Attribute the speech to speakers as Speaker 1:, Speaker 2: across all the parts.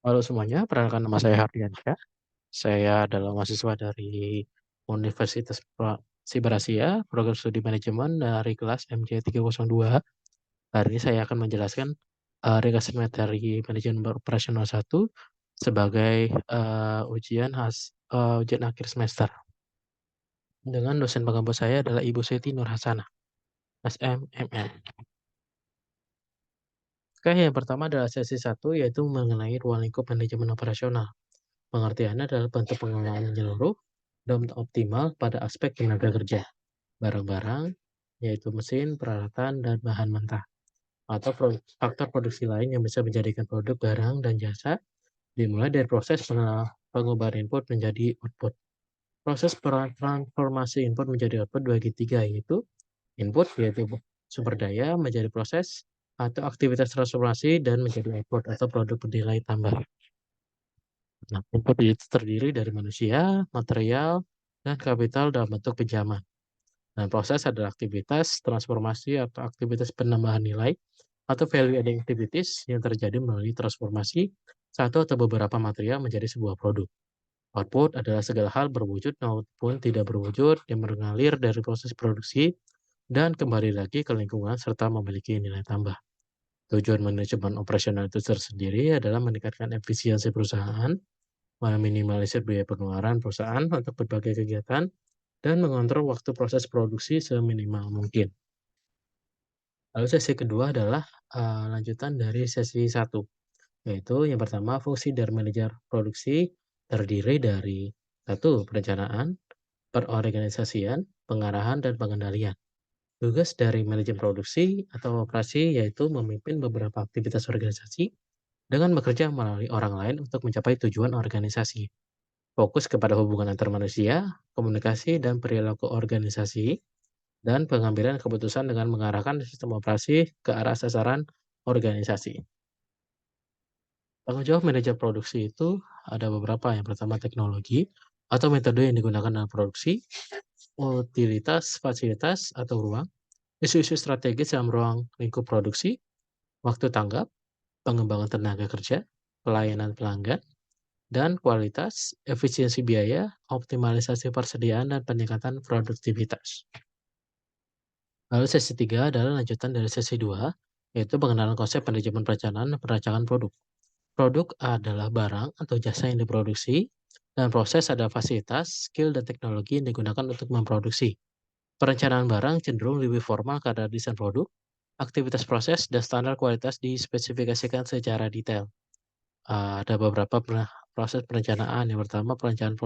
Speaker 1: Halo semuanya, perkenalkan nama saya Hardiansyah. Saya adalah mahasiswa dari Universitas Siberasia, program studi manajemen dari kelas MJ302. Hari ini saya akan menjelaskan ringkasan materi manajemen operasional 1 sebagai ujian akhir semester. Dengan dosen pengampus saya adalah Ibu Siti Nurhasanah, SMMM. Oke, yang pertama adalah sesi 1 yaitu mengenai ruang lingkup manajemen operasional. Pengertiannya adalah bentuk pengelolaan menyeluruh dan optimal pada aspek tenaga kerja, barang-barang, yaitu mesin, peralatan, dan bahan mentah, atau faktor produksi lain yang bisa menjadikan produk barang dan jasa, dimulai dari proses pengubahan input menjadi output. Proses transformasi input menjadi output bagi tiga, yaitu input, yaitu sumber daya, menjadi proses, atau aktivitas transformasi, dan menjadi output atau produk bernilai tambah. Nah, input itu terdiri dari manusia, material, dan kapital dalam bentuk pinjaman. Dan proses adalah aktivitas transformasi atau aktivitas penambahan nilai atau value adding activities yang terjadi melalui transformasi satu atau beberapa material menjadi sebuah produk. Output adalah segala hal berwujud maupun tidak berwujud yang mengalir dari proses produksi dan kembali lagi ke lingkungan serta memiliki nilai tambah. Tujuan manajemen operasional itu tersendiri adalah meningkatkan efisiensi perusahaan, meminimalisir biaya pengeluaran perusahaan untuk berbagai kegiatan, dan mengontrol waktu proses produksi seminimal mungkin. Lalu sesi kedua adalah lanjutan dari sesi satu, yaitu yang pertama fungsi dari manajer produksi terdiri dari satu, perencanaan, perorganisasian, pengarahan, dan pengendalian. Tugas dari manajer produksi atau operasi yaitu memimpin beberapa aktivitas organisasi dengan bekerja melalui orang lain untuk mencapai tujuan organisasi. Fokus kepada hubungan antar manusia, komunikasi, dan perilaku organisasi, dan pengambilan keputusan dengan mengarahkan sistem operasi ke arah sasaran organisasi. Tanggung jawab manajer produksi itu ada beberapa. Yang pertama, teknologi atau metode yang digunakan dalam produksi, utilitas, fasilitas, atau ruang, isu-isu strategis dalam ruang lingkup produksi, waktu tanggap, pengembangan tenaga kerja, pelayanan pelanggan, dan kualitas, efisiensi biaya, optimalisasi persediaan, dan peningkatan produktivitas. Lalu sesi 3 adalah lanjutan dari sesi 2, yaitu pengenalan konsep manajemen perencanaan dan perancangan produk. Produk adalah barang atau jasa yang diproduksi, dan proses adalah fasilitas, skill, dan teknologi yang digunakan untuk memproduksi. Perencanaan barang cenderung lebih formal karena desain produk, aktivitas proses, dan standar kualitas dispesifikasikan secara detail. Ada beberapa proses perencanaan. Yang pertama, perencanaan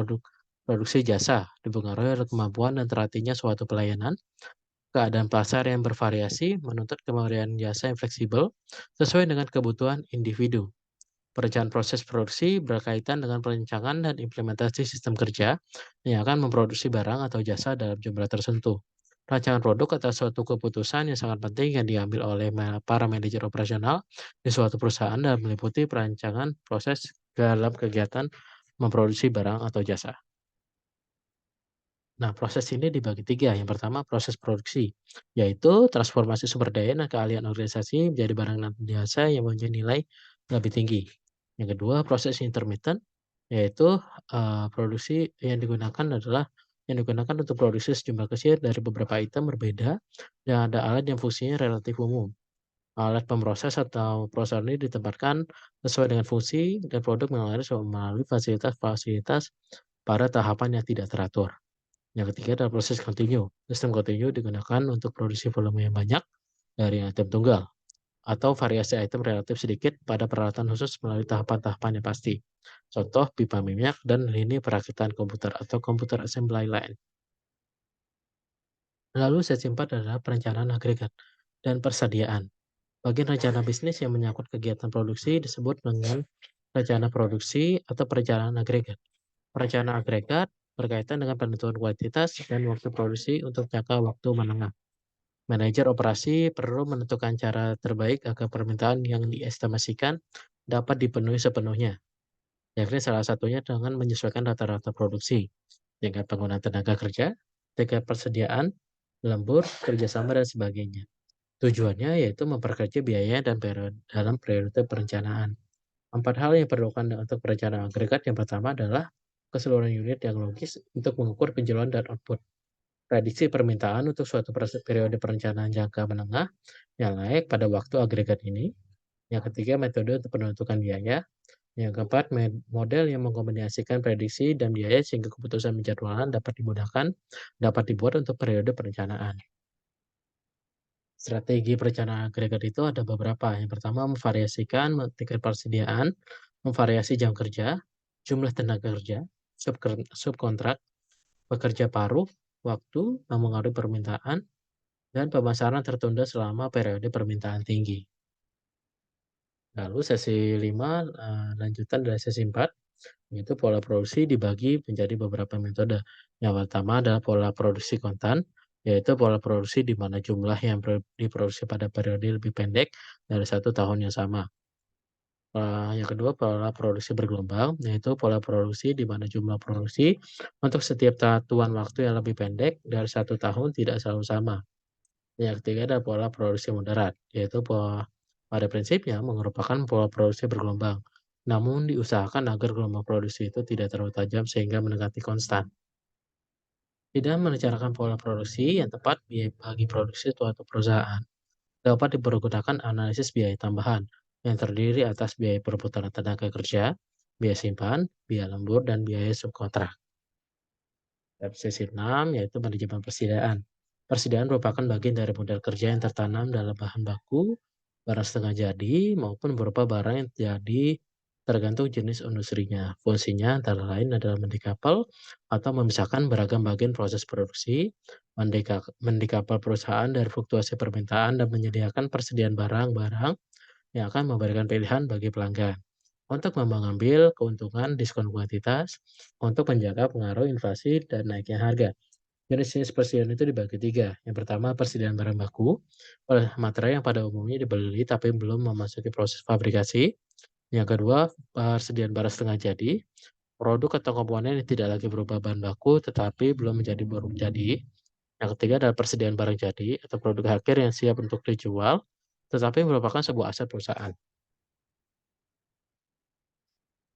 Speaker 1: produksi jasa dipengaruhi oleh kemampuan dan terhatinya suatu pelayanan. Keadaan pasar yang bervariasi menuntut pemberian jasa yang fleksibel sesuai dengan kebutuhan individu. Perencanaan proses produksi berkaitan dengan perencanaan dan implementasi sistem kerja yang akan memproduksi barang atau jasa dalam jumlah tertentu. Rancangan produk adalah suatu keputusan yang sangat penting yang diambil oleh para manajer operasional di suatu perusahaan dan meliputi perancangan proses dalam kegiatan memproduksi barang atau jasa. Nah, proses ini dibagi tiga. Yang pertama, proses produksi, yaitu transformasi sumber daya dan keahlian organisasi menjadi barang dan jasa yang mempunyai nilai lebih tinggi. Yang kedua, proses intermittent, yaitu produksi yang digunakan untuk produksi sejumlah kecil dari beberapa item berbeda dan ada alat yang fungsinya relatif umum. Alat pemproses atau prosesor ini ditempatkan sesuai dengan fungsi dan produk mengalir melalui fasilitas-fasilitas pada tahapan yang tidak teratur. Yang ketiga adalah proses kontinu. Sistem kontinu digunakan untuk produksi volume yang banyak dari item tunggal atau variasi item relatif sedikit pada peralatan khusus melalui tahapan-tahapan yang pasti. Contoh pipa minyak dan lini perakitan komputer atau komputer assembly line. Lalu sesi 4 adalah perencanaan agregat dan persediaan. Bagian rencana bisnis yang menyangkut kegiatan produksi disebut dengan rencana produksi atau perencanaan agregat. Perencanaan agregat berkaitan dengan penentuan kuantitas dan waktu produksi untuk jangka waktu menengah. Manajer operasi perlu menentukan cara terbaik agar permintaan yang diestimasikan dapat dipenuhi sepenuhnya. Yakni salah satunya dengan menyesuaikan rata-rata produksi, tingkat penggunaan tenaga kerja, tingkat persediaan, lembur, kerjasama, dan sebagainya. Tujuannya yaitu memperkecil biaya dan dalam periode perencanaan. 4 hal yang diperlukan untuk perencanaan agregat yang pertama adalah keseluruhan unit yang logis untuk mengukur penjualan dan output. Prediksi permintaan untuk suatu periode perencanaan jangka menengah yang layak pada waktu agregat ini. Yang ketiga, metode untuk penentukan biaya. Yang keempat, model yang mengkombinasikan prediksi dan biaya sehingga keputusan penjadwalan dapat dibuat untuk periode perencanaan. Strategi perencanaan agregat itu ada beberapa. Yang pertama, memvariasikan tingkat persediaan, memvariasi jam kerja, jumlah tenaga kerja, subkontrak, pekerja paruh, waktu, mempengaruhi permintaan, dan pemasaran tertunda selama periode permintaan tinggi. Lalu sesi 5, lanjutan dari sesi 4, yaitu pola produksi dibagi menjadi beberapa metode. Yang pertama adalah pola produksi kontan, yaitu pola produksi di mana jumlah yang diproduksi pada periode lebih pendek dari 1 tahun yang sama. Yang kedua pola produksi bergelombang, yaitu pola produksi di mana jumlah produksi untuk setiap satuan waktu yang lebih pendek dari 1 tahun tidak selalu sama. Yang ketiga adalah pola produksi moderat, yaitu pada prinsipnya merupakan pola produksi bergelombang. Namun diusahakan agar gelombang produksi itu tidak terlalu tajam sehingga mendekati konstan. Tidak merencanakan pola produksi yang tepat bagi produksi suatu perusahaan dapat dipergunakan analisis biaya tambahan yang terdiri atas biaya perputaran tenaga kerja, biaya simpan, biaya lembur, dan biaya subkontrak. Sesi 6 yaitu manajemen persediaan. Persediaan merupakan bagian dari modal kerja yang tertanam dalam bahan baku, barang setengah jadi, maupun berupa barang yang jadi tergantung jenis industrinya. Fungsinya antara lain adalah mendekapel atau memisahkan beragam bagian proses produksi, mendekapel perusahaan dari fluktuasi permintaan, dan menyediakan persediaan barang-barang yang akan memberikan pilihan bagi pelanggan. Untuk mengambil keuntungan diskon kuantitas, untuk menjaga pengaruh inflasi dan naiknya harga. Jenis-jenis persediaan itu dibagi 3. Yang pertama, persediaan barang baku, oleh materai yang pada umumnya dibeli tapi belum memasuki proses fabrikasi. Yang kedua, persediaan barang setengah jadi, produk atau komponen yang tidak lagi berupa bahan baku tetapi belum menjadi baru jadi. Yang ketiga adalah persediaan barang jadi atau produk akhir yang siap untuk dijual, tetapi merupakan sebuah aset perusahaan.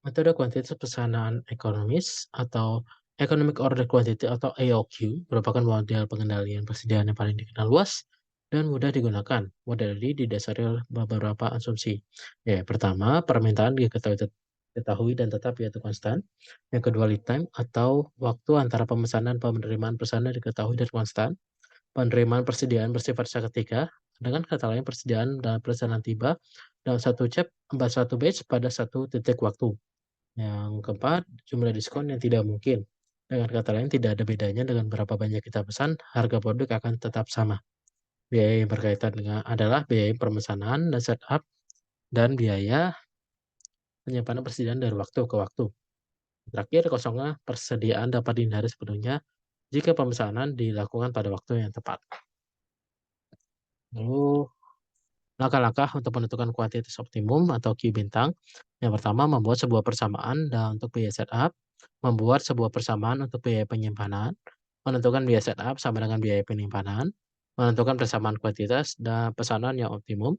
Speaker 1: Metode kuantitas pesanan ekonomis atau Economic Order Quantity atau EOQ merupakan model pengendalian persediaan yang paling dikenal luas dan mudah digunakan. Model ini didasari oleh beberapa asumsi. Ya, pertama, permintaan diketahui dan tetap yaitu konstan. Yang kedua, lead time atau waktu antara pemesanan dan penerimaan pesanan diketahui dan konstan. Penerimaan persediaan bersifat seketika, dengan kata lain persediaan dan pesanan tiba dalam satu batch pada satu titik waktu. Yang keempat, jumlah diskon yang tidak mungkin. Dengan kata lain, tidak ada bedanya dengan berapa banyak kita pesan, harga produk akan tetap sama. Biaya yang berkaitan dengan adalah biaya pemesanan dan setup dan biaya penyimpanan persediaan dari waktu ke waktu. Terakhir, kosongnya persediaan dapat dihindari sepenuhnya jika pemesanan dilakukan pada waktu yang tepat. Lalu, langkah-langkah untuk menentukan kuantitas optimum atau Q bintang. Yang pertama, membuat sebuah persamaan dan untuk biaya setup, membuat sebuah persamaan untuk biaya penyimpanan, menentukan biaya setup sama dengan biaya penyimpanan, menentukan persamaan kuantitas dan pesanan yang optimum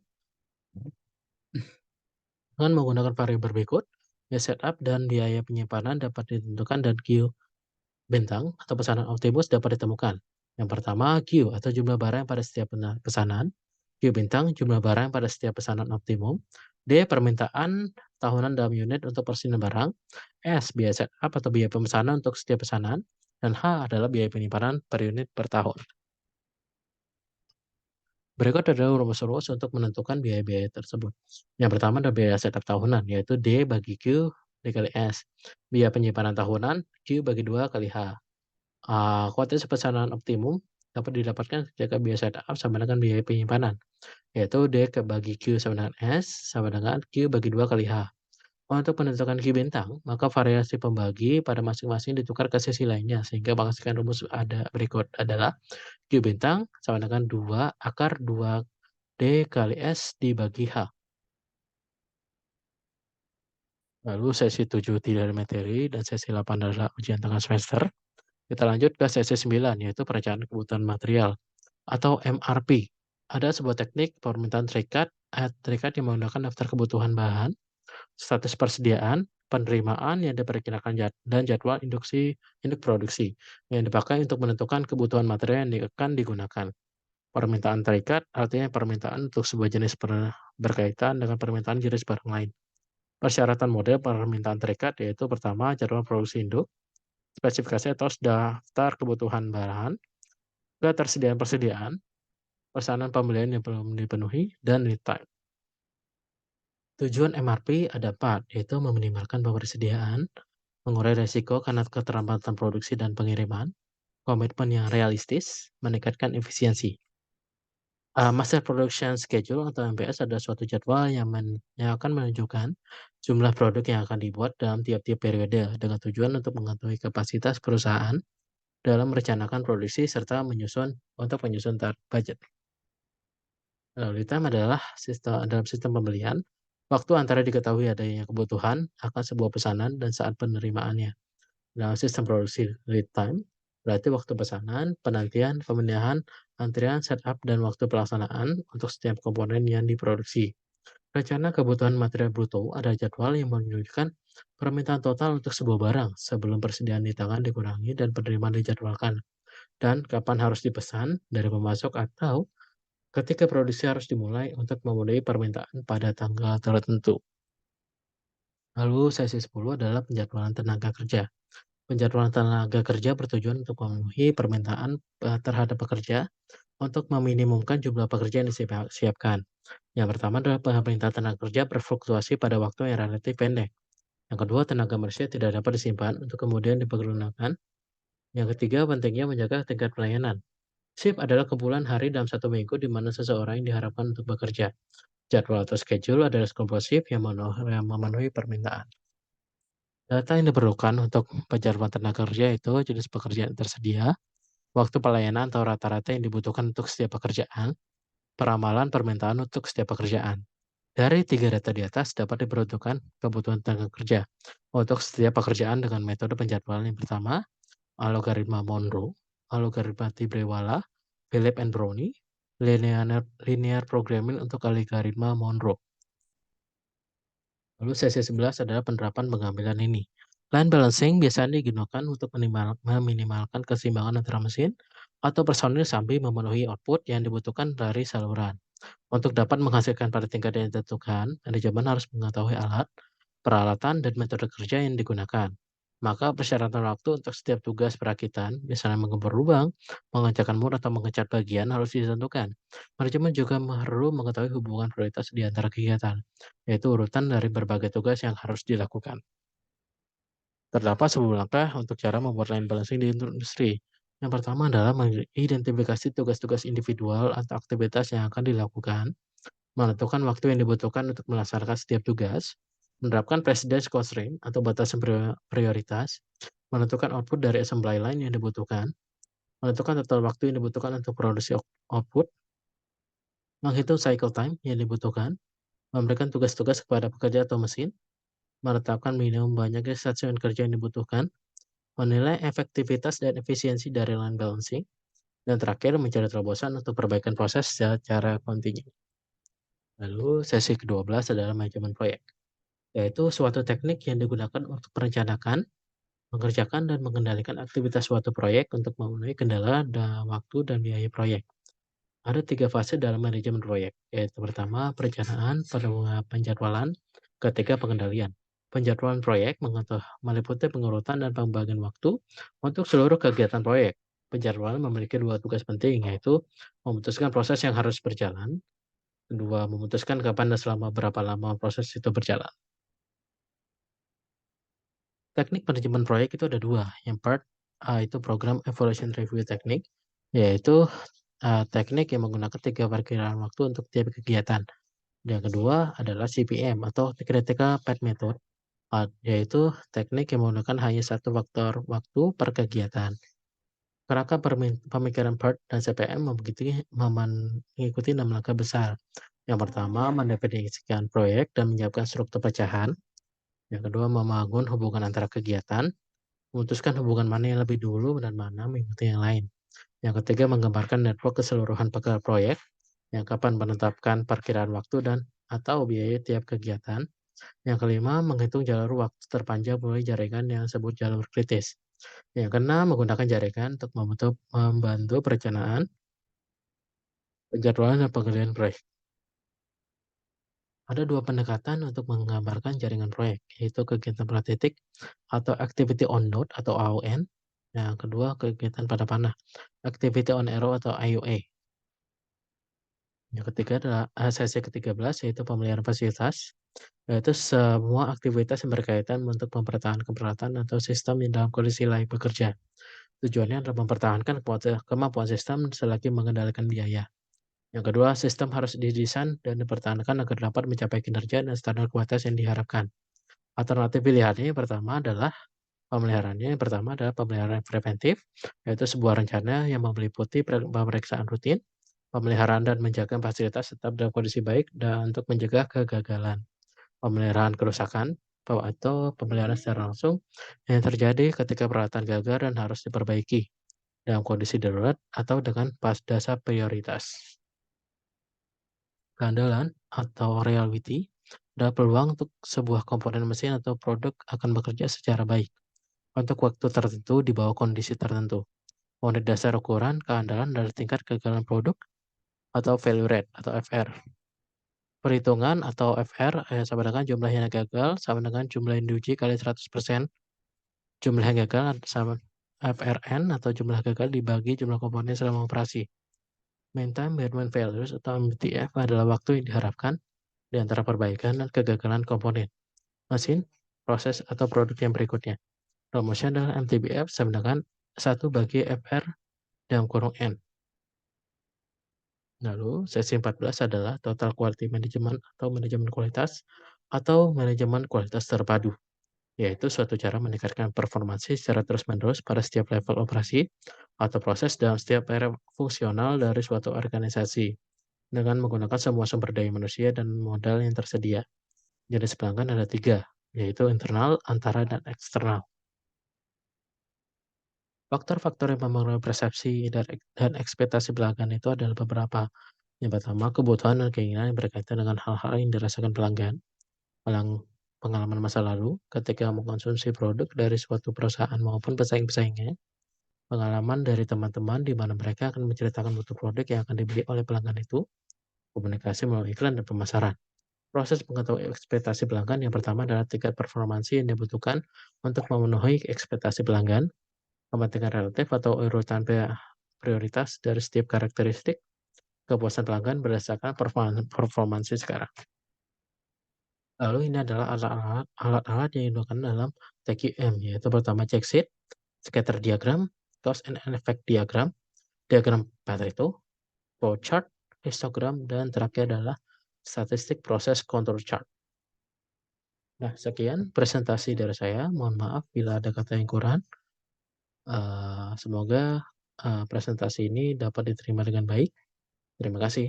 Speaker 1: dengan menggunakan variabel berikut. Biaya setup dan biaya penyimpanan dapat ditentukan dan Q bintang atau pesanan optimus dapat ditemukan. Yang pertama, Q atau jumlah barang pada setiap pesanan. Q bintang jumlah barang pada setiap pesanan optimum. D permintaan tahunan dalam unit untuk persediaan barang. S biaya setup atau biaya pemesanan untuk setiap pesanan. Dan H adalah biaya penyimpanan per unit per tahun. Berikut adalah rumus-rumus untuk menentukan biaya-biaya tersebut. Yang pertama adalah biaya setup tahunan, yaitu D bagi Q dikali S. Biaya penyimpanan tahunan, Q bagi 2 kali H. Kuantitas pesanan optimum dapat didapatkan jika biaya setup sama dengan biaya penyimpanan, yaitu D bagi Q sama dengan S sama dengan Q bagi 2 kali H. Untuk menentukan Q bintang, maka variasi pembagi pada masing-masing ditukar ke sisi lainnya, sehingga menghasilkan rumus ada berikut adalah Q bintang sama dengan 2 akar 2D kali S dibagi H. Lalu sesi 7 tidak ada materi dan sesi 8 adalah ujian tengah semester. Kita lanjut ke sesi 9, yaitu perencanaan kebutuhan material atau MRP. Ada sebuah teknik permintaan terikat yang menggunakan daftar kebutuhan bahan status persediaan, penerimaan yang diperkirakan dan jadwal induk produksi yang dipakai untuk menentukan kebutuhan material yang akan digunakan. Permintaan terikat artinya permintaan untuk sebuah jenis berkaitan dengan permintaan jenis barang lain. Persyaratan model permintaan terikat yaitu pertama jadwal produksi induk, spesifikasi atau daftar kebutuhan bahan, ketersediaan persediaan, pesanan pembelian yang belum dipenuhi, dan lead time. Tujuan MRP ada 4, yaitu meminimalkan persediaan, mengurai resiko karena keterlambatan produksi dan pengiriman, komitmen yang realistis, meningkatkan efisiensi. Master Production Schedule atau MPS adalah suatu jadwal yang akan menunjukkan jumlah produk yang akan dibuat dalam tiap-tiap periode dengan tujuan untuk mengetahui kapasitas perusahaan dalam merencanakan produksi serta menyusun budget. Lalu lead time adalah dalam sistem pembelian, waktu antara diketahui adanya kebutuhan akan sebuah pesanan dan saat penerimaannya. Dalam sistem produksi lead time, berarti waktu pesanan, penantian, pemindahan, antrian, setup, dan waktu pelaksanaan untuk setiap komponen yang diproduksi. Rencana kebutuhan material bruto ada jadwal yang menunjukkan permintaan total untuk sebuah barang sebelum persediaan di tangan dikurangi dan penerimaan dijadwalkan, dan kapan harus dipesan dari pemasok atau ketika produksi harus dimulai untuk memenuhi permintaan pada tanggal tertentu. Lalu sesi 10 adalah penjadwalan tenaga kerja. Penjadwalan tenaga kerja bertujuan untuk memenuhi permintaan terhadap pekerja untuk meminimumkan jumlah pekerja yang disiapkan. Yang pertama adalah permintaan tenaga kerja berfluktuasi pada waktu yang relatif pendek. Yang kedua, tenaga manusia tidak dapat disimpan untuk kemudian dipergunakan. Yang ketiga, pentingnya menjaga tingkat pelayanan. Shift adalah kumpulan hari dalam satu minggu di mana seseorang yang diharapkan untuk bekerja. Jadwal atau schedule adalah sekelompok shift yang memenuhi permintaan. Data yang diperlukan untuk penjadwalan tenaga kerja itu jenis pekerjaan tersedia, waktu pelayanan atau rata-rata yang dibutuhkan untuk setiap pekerjaan, peramalan permintaan untuk setiap pekerjaan. Dari tiga data di atas dapat diperuntukkan kebutuhan tenaga kerja untuk setiap pekerjaan dengan metode penjadwalan yang pertama, algoritma Monroe, algoritma Tibrewala, Philip and Brownie, linear programming untuk algoritma Monroe. Lalu sesi 11 adalah penerapan pengambilan ini. Line balancing biasanya digunakan untuk meminimalkan keseimbangan antara mesin atau personil sambil memenuhi output yang dibutuhkan dari saluran. Untuk dapat menghasilkan pada tingkat yang ditentukan, manajemen harus mengetahui alat, peralatan, dan metode kerja yang digunakan. Maka persyaratan waktu untuk setiap tugas perakitan, misalnya menggembur lubang, mengerjakan mur atau mengecat bagian harus ditentukan. Manajemen juga perlu mengetahui hubungan prioritas di antara kegiatan, yaitu urutan dari berbagai tugas yang harus dilakukan. Terdapat 10 langkah untuk cara membuat line balancing di industri. Yang pertama adalah mengidentifikasi tugas-tugas individual atau aktivitas yang akan dilakukan, menentukan waktu yang dibutuhkan untuk melaksanakan setiap tugas, menerapkan precedence constraint atau batasan prioritas, menentukan output dari assembly line yang dibutuhkan, menentukan total waktu yang dibutuhkan untuk produksi output, menghitung cycle time yang dibutuhkan, memberikan tugas-tugas kepada pekerja atau mesin, menetapkan minimum banyaknya stasiun kerja yang dibutuhkan, menilai efektivitas dan efisiensi dari line balancing, dan terakhir mencari terobosan untuk perbaikan proses secara kontinu. Lalu sesi ke-12 adalah manajemen proyek, yaitu suatu teknik yang digunakan untuk merencanakan, mengerjakan, dan mengendalikan aktivitas suatu proyek untuk memenuhi kendala waktu dan biaya proyek. Ada 3 fase dalam manajemen proyek, yaitu pertama perencanaan, penjadwalan, ketiga pengendalian. Penjadwalan proyek meliputi pengurutan dan pembagian waktu untuk seluruh kegiatan proyek. Penjadwalan memiliki 2 tugas penting, yaitu memutuskan proses yang harus berjalan, kedua memutuskan kapan dan selama berapa lama proses itu berjalan. Teknik manajemen proyek itu ada 2, yang itu program evaluation review teknik, yaitu teknik yang menggunakan 3 perkiraan waktu untuk tiap kegiatan. Yang kedua adalah CPM atau Critical Path Method, yaitu teknik yang menggunakan hanya satu faktor waktu per kegiatan. Kerangka pemikiran PERT dan CPM mengikuti 6 langkah besar. Yang pertama, mendefinisikan proyek dan menyiapkan struktur pecahan. Yang kedua, membangun hubungan antara kegiatan, memutuskan hubungan mana yang lebih dulu dan mana mengikuti yang lain. Yang ketiga, menggambarkan network keseluruhan proyek, yang kapan menetapkan perkiraan waktu dan atau biaya tiap kegiatan. Yang kelima, menghitung jalur waktu terpanjang mulai jaringan yang disebut jalur kritis. Yang keenam, menggunakan jaringan untuk membantu perencanaan, penjadwalan, dan pengendalian proyek. Ada dua pendekatan untuk menggambarkan jaringan proyek, yaitu kegiatan pada titik atau activity on node atau AON. Yang kedua, kegiatan pada panah, activity on arrow atau IOA. Yang ketiga adalah sesi ke-13 yaitu pemeliharaan fasilitas, yaitu semua aktivitas yang berkaitan untuk mempertahankan peralatan atau sistem yang dalam kondisi layak bekerja. Tujuannya adalah mempertahankan kemampuan sistem selagi mengendalikan biaya. Yang kedua, sistem harus didesain dan dipertahankan agar dapat mencapai kinerja dan standar kualitas yang diharapkan. Alternatif pilihannya yang pertama adalah pemeliharaan preventif, yaitu sebuah rencana yang meliputi pemeriksaan rutin, pemeliharaan dan menjaga fasilitas tetap dalam kondisi baik dan untuk mencegah kegagalan. Pemeliharaan kerusakan atau pemeliharaan secara langsung yang terjadi ketika peralatan gagal dan harus diperbaiki dalam kondisi darurat atau dengan pas dasar prioritas. Keandalan atau reliability adalah peluang untuk sebuah komponen mesin atau produk akan bekerja secara baik untuk waktu tertentu di bawah kondisi tertentu. Unit dasar ukuran keandalan adalah tingkat kegagalan produk atau failure rate atau FR. Perhitungan atau FR sama dengan jumlah yang gagal sama dengan jumlah yang diuji kali 100%. Jumlah yang gagal sama FRN atau jumlah gagal dibagi jumlah komponen selama operasi. Mean time between failures atau MTF adalah waktu yang diharapkan di antara perbaikan dan kegagalan komponen, mesin, proses, atau produk yang berikutnya. Rumusnya adalah MTBF sama dengan 1 bagi FR dalam kurung N. Lalu, sesi 14 adalah Total Quality Management atau manajemen kualitas atau manajemen kualitas terpadu, yaitu suatu cara meningkatkan performansi secara terus-menerus pada setiap level operasi atau proses dalam setiap area fungsional dari suatu organisasi dengan menggunakan semua sumber daya manusia dan modal yang tersedia. Jenis pelanggan ada 3, yaitu internal, antara, dan eksternal. Faktor-faktor yang mempengaruhi persepsi dan ekspektasi pelanggan itu adalah beberapa. Yang pertama, kebutuhan dan keinginan yang berkaitan dengan hal-hal yang dirasakan pelanggan. Pengalaman masa lalu ketika mengkonsumsi produk dari suatu perusahaan maupun pesaing-pesaingnya. Pengalaman dari teman-teman di mana mereka akan menceritakan mutu produk yang akan dibeli oleh pelanggan itu. Komunikasi melalui iklan dan pemasaran. Proses mengetahui ekspektasi pelanggan yang pertama adalah tingkat performansi yang dibutuhkan untuk memenuhi ekspektasi pelanggan, kepentingan relatif atau urutan prioritas dari setiap karakteristik, kepuasan pelanggan berdasarkan performansi sekarang. Lalu ini adalah alat-alat yang digunakan dalam TQM, yaitu pertama check sheet, scatter diagram, cause and effect diagram, diagram Pareto, flow chart, histogram, dan terakhir adalah statistik proses control chart. Nah, sekian presentasi dari saya. Mohon maaf bila ada kata yang kurang. Semoga presentasi ini dapat diterima dengan baik. Terima kasih.